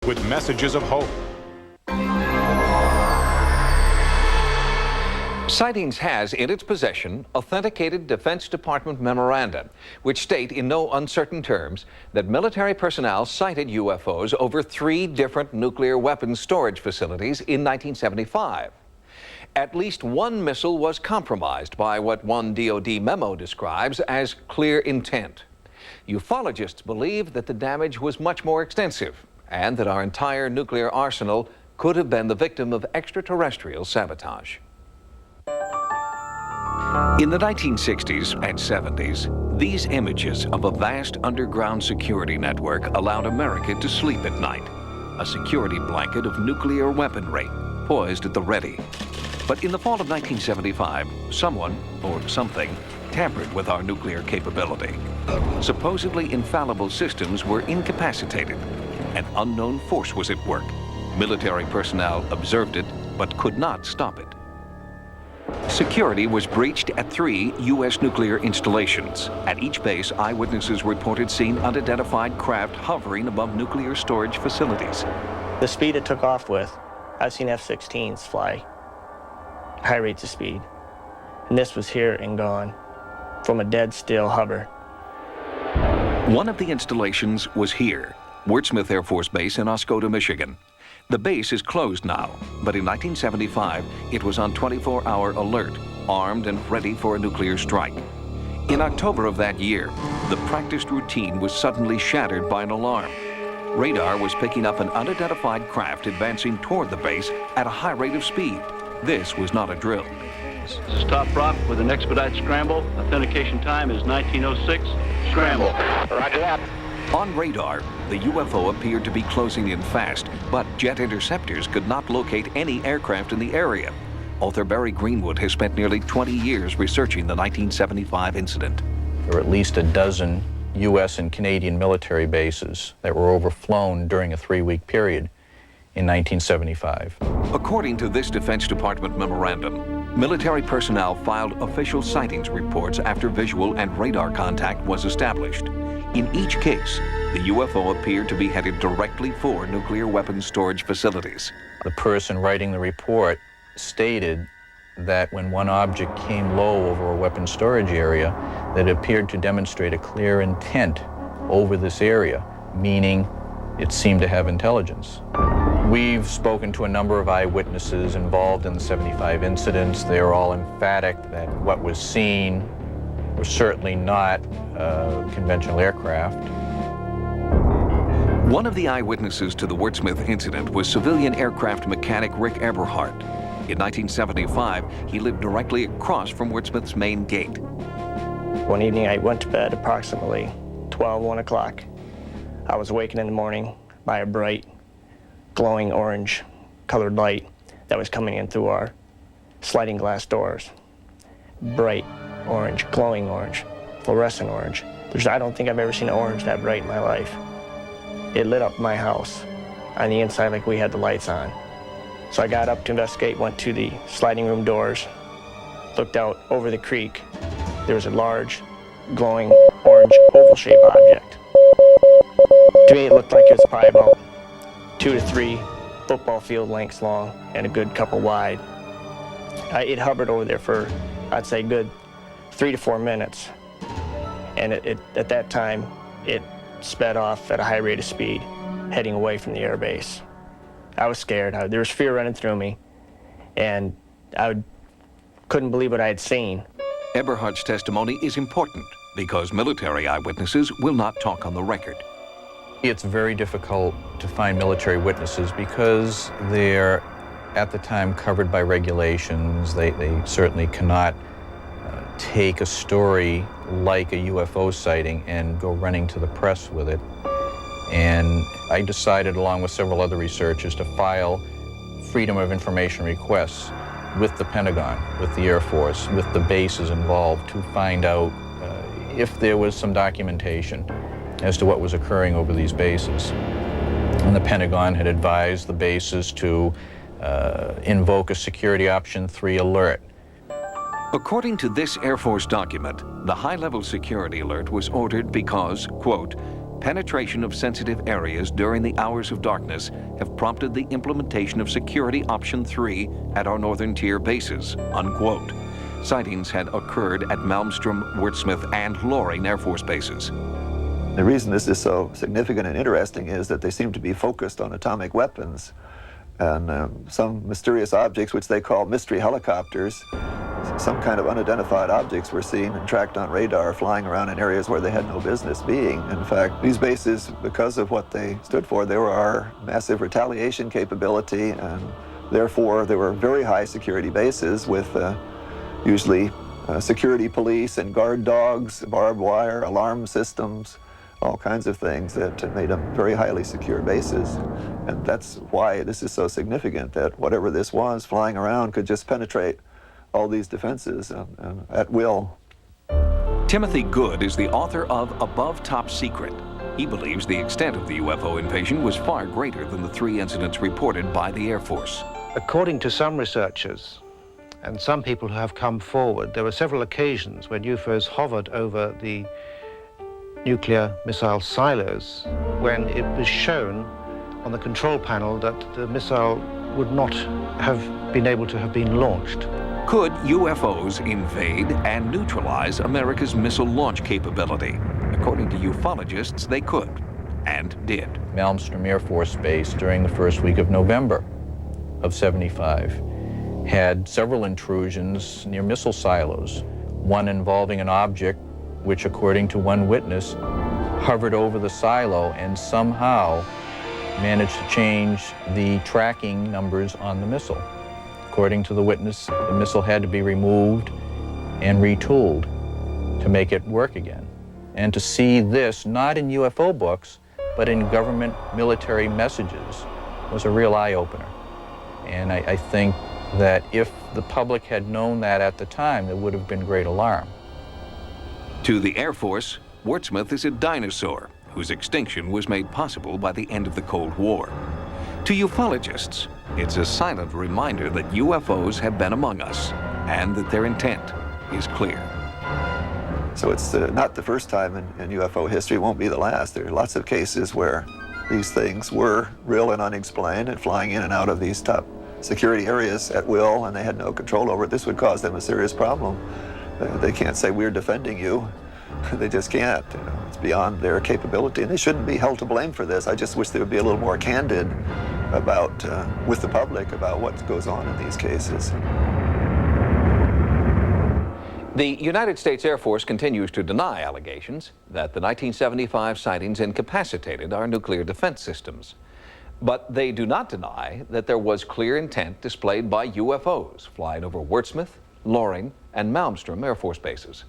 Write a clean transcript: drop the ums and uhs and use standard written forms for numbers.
with messages of hope. Sightings has in its possession authenticated Defense Department memoranda, which state in no uncertain terms that military personnel sighted UFOs over 3 different nuclear weapons storage facilities in 1975. At least one missile was compromised by what one DoD memo describes as clear intent. Ufologists believe that the damage was much more extensive and that our entire nuclear arsenal could have been the victim of extraterrestrial sabotage. In the 1960s and 70s, these images of a vast underground security network allowed America to sleep at night, a security blanket of nuclear weaponry poised at the ready. But in the fall of 1975, someone, or something, tampered with our nuclear capability. Supposedly infallible systems were incapacitated. An unknown force was at work. Military personnel observed it, but could not stop it. Security was breached at 3 U.S. nuclear installations. At each base, eyewitnesses reported seeing unidentified craft hovering above nuclear storage facilities. The speed it took off with, I've seen F-16s fly high rates of speed. And this was here and gone from a dead still hover. One of the installations was here, Wurtsmith Air Force Base in Oscoda, Michigan. The base is closed now, but in 1975, it was on 24-hour alert, armed and ready for a nuclear strike. In October of that year, the practiced routine was suddenly shattered by an alarm. Radar was picking up an unidentified craft advancing toward the base at a high rate of speed. This was not a drill. This is Top Rock with an expedite scramble. Authentication time is 1906. Scramble. Roger that. On radar, the UFO appeared to be closing in fast, but jet interceptors could not locate any aircraft in the area. Author Barry Greenwood has spent nearly 20 years researching the 1975 incident. There were at least a dozen U.S. and Canadian military bases that were overflown during a 3-week period in 1975. According to this Defense Department memorandum, military personnel filed official sightings reports after visual and radar contact was established. In each case, the UFO appeared to be headed directly for nuclear weapons storage facilities. The person writing the report stated that when one object came low over a weapons storage area, that it appeared to demonstrate a clear intent over this area, meaning it seemed to have intelligence. We've spoken to a number of eyewitnesses involved in the 75 incidents. They are all emphatic that what was seen was certainly not conventional aircraft. One of the eyewitnesses to the Wurtsmith incident was civilian aircraft mechanic Rick Eberhardt. In 1975, he lived directly across from Wurtsmith's main gate. One evening I went to bed approximately 1 o'clock. I was awakened in the morning by a bright, glowing orange colored light that was coming in through our sliding glass doors. Bright orange, glowing orange, fluorescent orange. I don't think I've ever seen an orange that bright in my life. It lit up my house on the inside like we had the lights on. So I got up to investigate, went to the sliding room doors, looked out over the creek. There was a large, glowing orange oval-shaped object. To me, it looked like it was probably about 2 to 3 football field lengths long and a good couple wide. It hovered over there for, I'd say, good 3 to 4 minutes. And at that time, it sped off at a high rate of speed, heading away from the air base. I was scared. There was fear running through me, and I couldn't believe what I had seen. Eberhardt's testimony is important because military eyewitnesses will not talk on the record. It's very difficult to find military witnesses because they're, at the time, covered by regulations. They certainly cannot take a story like a UFO sighting and go running to the press with it. And I decided, along with several other researchers, to file Freedom of Information requests with the Pentagon, with the Air Force, with the bases involved to find out if there was some documentation as to what was occurring over these bases. And the Pentagon had advised the bases to invoke a Security Option 3 alert. According to this Air Force document, the high-level security alert was ordered because, quote, penetration of sensitive areas during the hours of darkness have prompted the implementation of Security Option 3 at our northern tier bases, unquote. Sightings had occurred at Malmstrom, Wurtsmith, and Loring Air Force bases. The reason this is so significant and interesting is that they seem to be focused on atomic weapons and some mysterious objects, which they call mystery helicopters. Some kind of unidentified objects were seen and tracked on radar flying around in areas where they had no business being. In fact, these bases, because of what they stood for, they were our massive retaliation capability, and therefore they were very high security bases with usually security police and guard dogs, barbed wire, alarm systems, all kinds of things that made them very highly secure bases. And that's why this is so significant, that whatever this was flying around could just penetrate all these defenses at will. Timothy Good is the author of Above Top Secret. He believes the extent of the UFO invasion was far greater than the 3 incidents reported by the Air Force. According to some researchers, and some people who have come forward, there were several occasions when UFOs hovered over the nuclear missile silos when it was shown on the control panel that the missile would not have been able to have been launched. Could UFOs invade and neutralize America's missile launch capability? According to ufologists, they could, and did. Malmstrom Air Force Base during the first week of November of '75 had several intrusions near missile silos, one involving an object which, according to one witness, hovered over the silo and somehow managed to change the tracking numbers on the missile. According to the witness, the missile had to be removed and retooled to make it work again. And to see this, not in UFO books, but in government military messages, was a real eye-opener. And I think that if the public had known that at the time, there would have been great alarm. To the Air Force, Wurtsmith is a dinosaur whose extinction was made possible by the end of the Cold War. To ufologists, it's a silent reminder that UFOs have been among us and that their intent is clear. So it's not the first time in UFO history, it won't be the last. There are lots of cases where these things were real and unexplained and flying in and out of these top security areas at will, and they had no control over it. This would cause them a serious problem. They can't say, we're defending you. They just can't. You know, it's beyond their capability, and they shouldn't be held to blame for this. I just wish they would be a little more candid about, with the public, about what goes on in these cases. The United States Air Force continues to deny allegations that the 1975 sightings incapacitated our nuclear defense systems. But they do not deny that there was clear intent displayed by UFOs flying over Wurtsmith, Loring, and Malmstrom Air Force bases.